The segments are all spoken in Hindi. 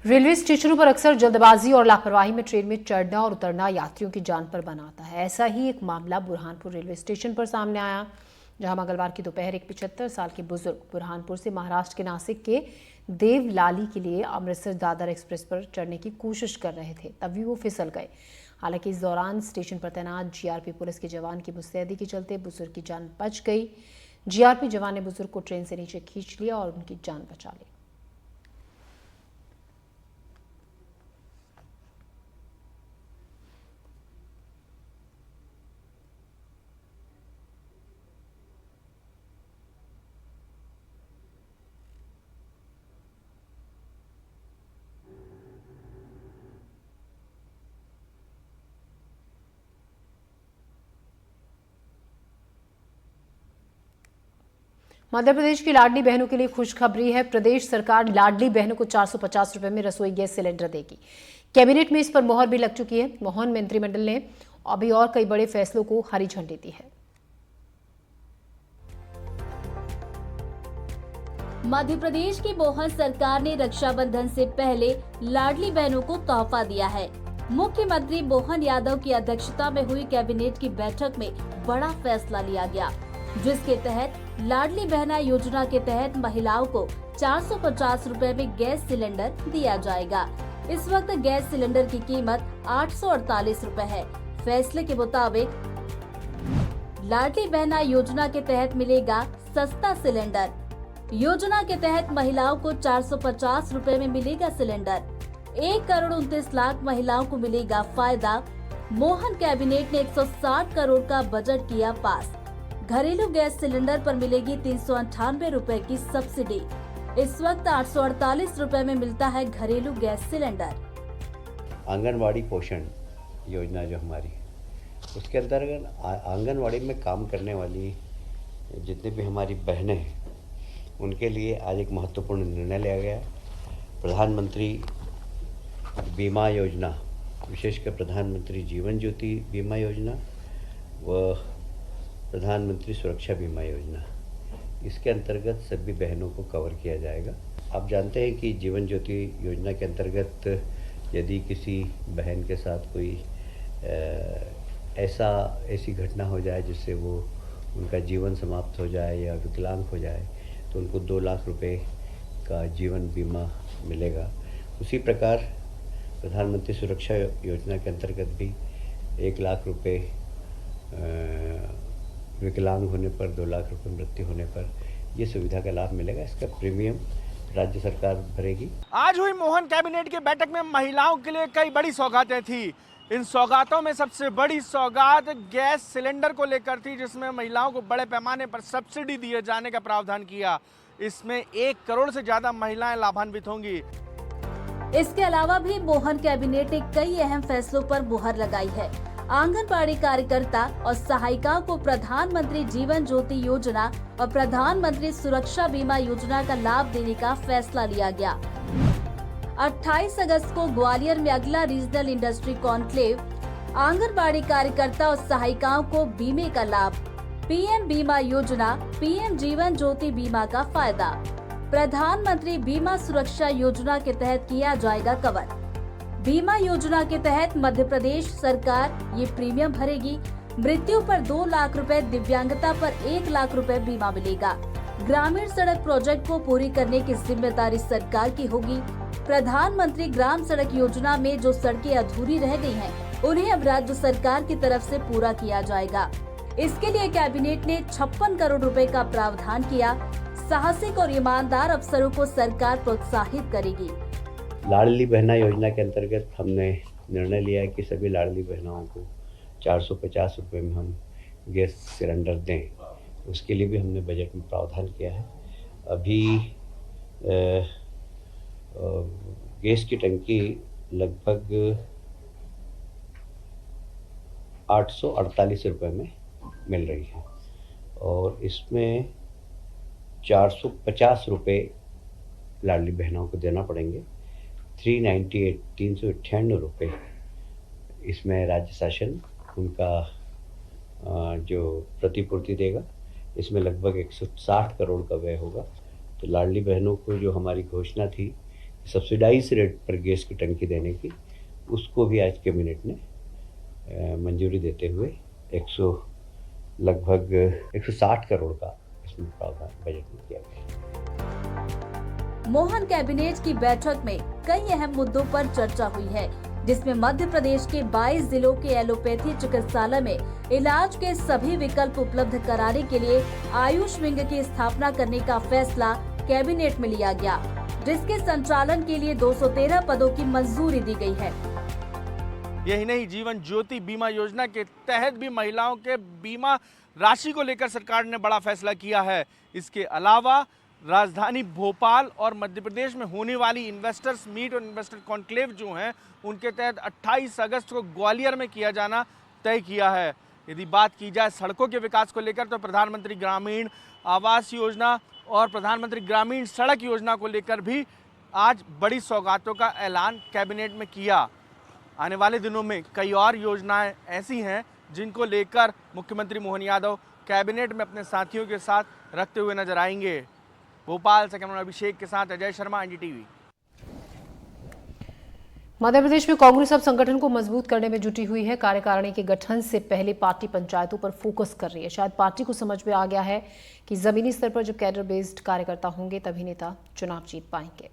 रेलवे स्टेशनों पर अक्सर जल्दबाजी और लापरवाही में ट्रेन में चढ़ना और उतरना यात्रियों की जान पर बनाता है। ऐसा ही एक मामला बुरहानपुर रेलवे स्टेशन पर सामने आया, जहां मंगलवार की दोपहर एक 75 साल के बुजुर्ग बुरहानपुर से महाराष्ट्र के नासिक के देवलाली के लिए अमृतसर दादर एक्सप्रेस पर चढ़ने की कोशिश कर रहे थे, तभी वो फिसल गए। हालांकि इस दौरान स्टेशन पर तैनात जीआरपी पुलिस के जवान की मुस्तैदी के चलते बुजुर्ग की जान बच गई। जीआरपी जवान ने बुजुर्ग को ट्रेन से नीचे खींच लिया और उनकी जान बचा ली। मध्य प्रदेश की लाडली बहनों के लिए खुशखबरी है। प्रदेश सरकार लाडली बहनों को 450 रुपए में रसोई गैस सिलेंडर देगी। कैबिनेट में इस पर मोहर भी लग चुकी है। मोहन मंत्रिमंडल ने अभी और कई बड़े फैसलों को हरी झंडी दी है। मध्य प्रदेश की मोहन सरकार ने रक्षाबंधन से पहले लाडली बहनों को तोहफा दिया है। मुख्यमंत्री मोहन यादव की अध्यक्षता में हुई कैबिनेट की बैठक में बड़ा फैसला लिया गया, जिसके तहत लाडली बहना योजना के तहत महिलाओं को 450 रुपए में गैस सिलेंडर दिया जाएगा। इस वक्त गैस सिलेंडर की कीमत 848 रुपए है। फैसले के मुताबिक लाडली बहना योजना के तहत मिलेगा सस्ता सिलेंडर। योजना के तहत महिलाओं को 450 रुपए में मिलेगा सिलेंडर। 1,29,00,000 महिलाओं को मिलेगा फायदा। मोहन कैबिनेट ने 160 करोड़ का बजट किया पास। घरेलू गैस सिलेंडर पर मिलेगी 398 रुपए की सब्सिडी। इस वक्त 848 रुपए में मिलता है घरेलू गैस सिलेंडर। आंगनवाड़ी पोषण योजना जो हमारी, उसके अंतर्गत आंगनवाड़ी में काम करने वाली जितने भी हमारी बहनें हैं, उनके लिए आज एक महत्वपूर्ण निर्णय लिया गया है। प्रधानमंत्री बीमा योजना, विशेषकर प्रधानमंत्री जीवन ज्योति बीमा योजना व प्रधानमंत्री सुरक्षा बीमा योजना, इसके अंतर्गत सभी बहनों को कवर किया जाएगा। आप जानते हैं कि जीवन ज्योति योजना के अंतर्गत यदि किसी बहन के साथ कोई ऐसी घटना हो जाए जिससे वो उनका जीवन समाप्त हो जाए या विकलांग हो जाए, तो उनको 2 लाख रुपए का जीवन बीमा मिलेगा। उसी प्रकार प्रधानमंत्री सुरक्षा योजना के अंतर्गत भी 1 लाख रुपए विकलांग होने पर, 2 लाख रुपए मृत्यु होने पर ये सुविधा का लाभ मिलेगा। इसका प्रीमियम राज्य सरकार भरेगी। आज हुई मोहन कैबिनेट की बैठक में महिलाओं के लिए कई बड़ी सौगातें थी। इन सौगातों में सबसे बड़ी सौगात गैस सिलेंडर को लेकर थी, जिसमें महिलाओं को बड़े पैमाने पर सब्सिडी दिए जाने का प्रावधान किया। इसमें 1 करोड़ से ज्यादा महिलाएं लाभान्वित होंगी। इसके अलावा भी मोहन कैबिनेट ने कई अहम फैसलों पर मुहर लगाई है। आंगनबाड़ी कार्यकर्ता और सहायिकाओं को प्रधानमंत्री जीवन ज्योति योजना और प्रधानमंत्री सुरक्षा बीमा योजना का लाभ देने का फैसला लिया गया। 28 अगस्त को ग्वालियर में अगला रीजनल इंडस्ट्री कॉन्क्लेव। आंगनबाड़ी कार्यकर्ता और सहायिकाओं को बीमे का लाभ। पीएम बीमा योजना, पीएम जीवन ज्योति बीमा का फायदा। प्रधानमंत्री बीमा सुरक्षा योजना के तहत किया जाएगा कवर। बीमा योजना के तहत मध्य प्रदेश सरकार ये प्रीमियम भरेगी। मृत्यु पर 2 लाख रुपए, दिव्यांगता पर 1 लाख रुपए बीमा मिलेगा। ग्रामीण सड़क प्रोजेक्ट को पूरी करने की जिम्मेदारी सरकार की होगी। प्रधानमंत्री ग्राम सड़क योजना में जो सड़कें अधूरी रह गई हैं, उन्हें अब राज्य सरकार की तरफ से पूरा किया जाएगा। इसके लिए कैबिनेट ने 56 करोड़ रुपए का प्रावधान किया। साहसिक और ईमानदार अफसरों को सरकार प्रोत्साहित करेगी। लाडली बहना योजना के अंतर्गत हमने निर्णय लिया है कि सभी लाडली बहनाओं को 450 रुपये में हम गैस सिलेंडर दें। उसके लिए भी हमने बजट में प्रावधान किया है। अभी गैस की टंकी लगभग 848 रुपये में मिल रही है और इसमें 450 रुपये लाडली बहनों को देना पड़ेंगे। 398 रुपये इसमें राज्य शासन उनका जो प्रतिपूर्ति देगा। इसमें लगभग 160 करोड़ का व्यय होगा। तो लाडली बहनों को जो हमारी घोषणा थी सब्सिडाइज रेट पर गैस की टंकी देने की, उसको भी आज कैबिनेट ने मंजूरी देते हुए लगभग 160 करोड़ का इसमें प्रावधान बजट में किया गया। मोहन कैबिनेट की बैठक में कई अहम मुद्दों पर चर्चा हुई है, जिसमें मध्य प्रदेश के 22 जिलों के एलोपैथी चिकित्सालय में इलाज के सभी विकल्प उपलब्ध कराने के लिए आयुष विंग की स्थापना करने का फैसला कैबिनेट में लिया गया, जिसके संचालन के लिए 213 पदों की मंजूरी दी गई है। यही नहीं, जीवन ज्योति बीमा योजना के तहत भी महिलाओं के बीमा राशि को लेकर सरकार ने बड़ा फैसला किया है। इसके अलावा राजधानी भोपाल और मध्य प्रदेश में होने वाली इन्वेस्टर्स मीट और इन्वेस्टर कॉन्क्लेव जो हैं, उनके तहत 28 अगस्त को ग्वालियर में किया जाना तय किया है। यदि बात की जाए सड़कों के विकास को लेकर, तो प्रधानमंत्री ग्रामीण आवास योजना और प्रधानमंत्री ग्रामीण सड़क योजना को लेकर भी आज बड़ी सौगातों का ऐलान कैबिनेट में किया। आने वाले दिनों में कई और योजनाएं ऐसी हैं जिनको लेकर मुख्यमंत्री मोहन यादव कैबिनेट में अपने साथियों के साथ रखते हुए नजर आएंगे। भोपाल से कैमरा अभिषेक के साथ अजय शर्मा, एनडीटीवी। मध्य प्रदेश में कांग्रेस अब संगठन को मजबूत करने में जुटी हुई है। कार्यकारिणी के गठन से पहले पार्टी पंचायतों पर फोकस कर रही है। शायद पार्टी को समझ में आ गया है कि जमीनी स्तर पर जब कैडर बेस्ड कार्यकर्ता होंगे तभी नेता चुनाव जीत पाएंगे।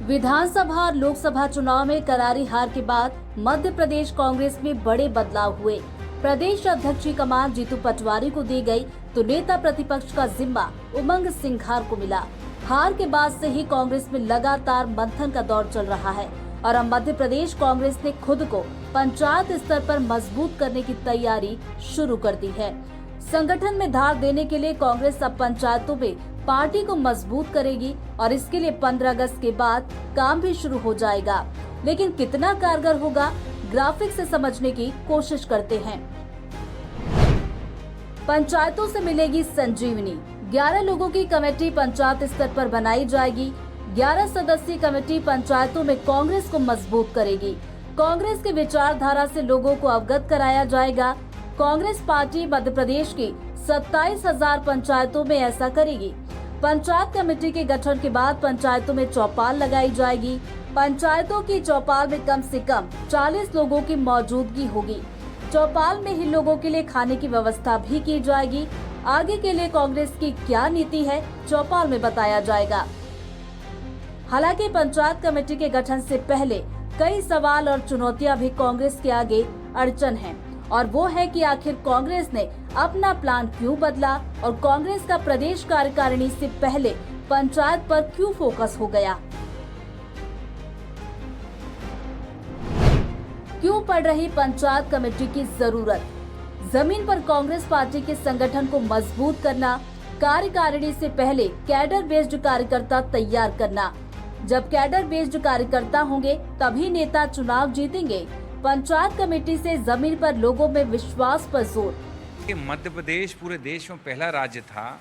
विधानसभा और लोकसभा चुनाव में करारी हार के बाद मध्य प्रदेश कांग्रेस में बड़े बदलाव हुए। प्रदेश अध्यक्ष की कमान जीतू पटवारी को दी गई, तो नेता प्रतिपक्ष का जिम्मा उमंग सिंघार को मिला। हार के बाद से ही कांग्रेस में लगातार मंथन का दौर चल रहा है और अब मध्य प्रदेश कांग्रेस ने खुद को पंचायत स्तर पर मजबूत करने की तैयारी शुरू कर दी है। संगठन में धार देने के लिए कांग्रेस अब पंचायतों में पार्टी को मजबूत करेगी और इसके लिए 15 अगस्त के बाद काम भी शुरू हो जाएगा। लेकिन कितना कारगर होगा, ग्राफिक से समझने की कोशिश करते हैं। पंचायतों से मिलेगी संजीवनी। 11 लोगों की कमेटी पंचायत स्तर पर बनाई जाएगी। 11 सदस्यीय कमेटी पंचायतों में कांग्रेस को मजबूत करेगी। कांग्रेस की विचारधारा से लोगों को अवगत कराया जाएगा। कांग्रेस पार्टी मध्य प्रदेश की 27,000 पंचायतों में ऐसा करेगी। पंचायत कमेटी के गठन के बाद पंचायतों में चौपाल लगाई जाएगी। पंचायतों की चौपाल में कम से कम 40 लोगों की मौजूदगी होगी। चौपाल में ही लोगों के लिए खाने की व्यवस्था भी की जाएगी। आगे के लिए कांग्रेस की क्या नीति है, चौपाल में बताया जाएगा। हालांकि पंचायत कमेटी के गठन से पहले कई सवाल और चुनौतियां भी कांग्रेस के आगे अड़चन हैं, और वो है कि आखिर कांग्रेस ने अपना प्लान क्यों बदला और कांग्रेस का प्रदेश कार्यकारिणी से पहले पंचायत पर क्यों फोकस हो गया। क्यों पड़ रही पंचायत कमेटी की जरूरत? जमीन पर कांग्रेस पार्टी के संगठन को मजबूत करना, कार्यकारिणी से पहले कैडर बेस्ड कार्यकर्ता तैयार करना। जब कैडर बेस्ड कार्यकर्ता होंगे तभी नेता चुनाव जीतेंगे। पंचायत कमेटी से जमीन पर लोगों में विश्वास पर जोर। मध्य प्रदेश पूरे देश में पहला राज्य था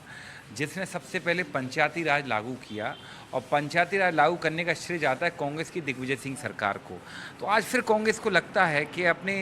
जिसने सबसे पहले पंचायती राज लागू किया, और पंचायती राज लागू करने का श्रेय जाता है कांग्रेस की दिग्विजय सिंह सरकार को। तो आज फिर कांग्रेस को लगता है कि अपने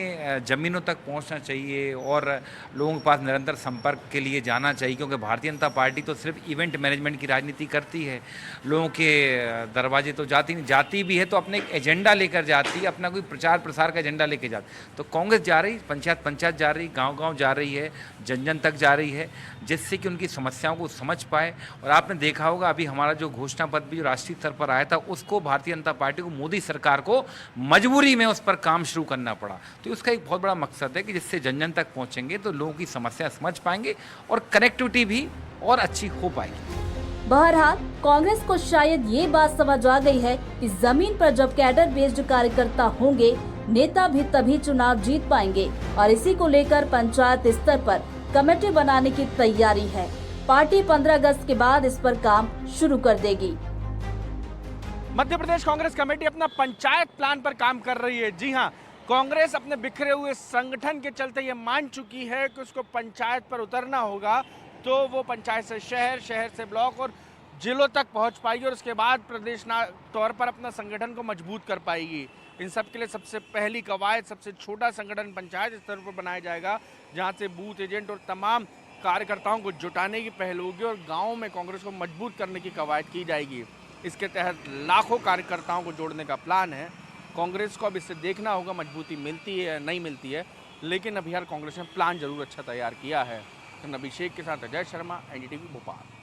ज़मीनों तक पहुंचना चाहिए और लोगों के पास निरंतर संपर्क के लिए जाना चाहिए, क्योंकि भारतीय जनता पार्टी तो सिर्फ इवेंट मैनेजमेंट की राजनीति करती है। लोगों के दरवाजे तो जाती भी है तो अपने एक एजेंडा लेकर जाती है, अपना कोई प्रचार प्रसार का एजेंडा लेकर जाती। तो कांग्रेस जा रही, पंचायत जा रही, गाँव जा रही है, जन तक जा रही है, जिससे कि उनकी समस्याओं को समझ पाए। और आपने देखा होगा अभी हमारा जो घोषणा पत्र भी राष्ट्रीय स्तर पर आया था, उसको भारतीय जनता पार्टी को, मोदी सरकार को मजबूरी में उस पर काम शुरू करना पड़ा। तो उसका एक बहुत बड़ा मकसद है कि जिससे जन तक पहुंचेंगे तो लोगों की समस्या समझ पाएंगे और कनेक्टिविटी भी और अच्छी हो पाएगी। बहरहाल कांग्रेस को शायद ये बात समझ आ गई है कि जमीन पर जब कैडर बेस्ड कार्यकर्ता होंगे, नेता भी तभी चुनाव जीत पाएंगे, और इसी को लेकर पंचायत स्तर पर कमेटी बनाने की तैयारी है। पार्टी 15 अगस्त के बाद इस पर काम शुरू कर देगी। मध्य प्रदेश कांग्रेस कमेटी अपना पंचायत प्लान पर काम कर रही है। जी हां, कांग्रेस अपने बिखरे हुए संगठन के चलते ये मान चुकी है कि उसको पंचायत पर उतरना होगा, तो वो पंचायत से शहर, शहर से ब्लॉक और जिलों तक पहुंच पाएगी, और उसके बाद प्रदेश तौर पर अपना संगठन को मजबूत कर पाएगी। इन सब के लिए सबसे पहली कवायद, सबसे छोटा संगठन पंचायत स्तर पर बनाया जाएगा, जहां से बूथ एजेंट और तमाम कार्यकर्ताओं को जुटाने की पहल होगी और गाँव में कांग्रेस को मजबूत करने की कवायद की जाएगी। इसके तहत लाखों कार्यकर्ताओं को जोड़ने का प्लान है। कांग्रेस को अब इससे देखना होगा मजबूती मिलती है या नहीं मिलती है, लेकिन अभी यार कांग्रेस ने प्लान जरूर अच्छा तैयार किया है। अभिषेक के साथ अजय शर्मा, एनडीटीवी भोपाल।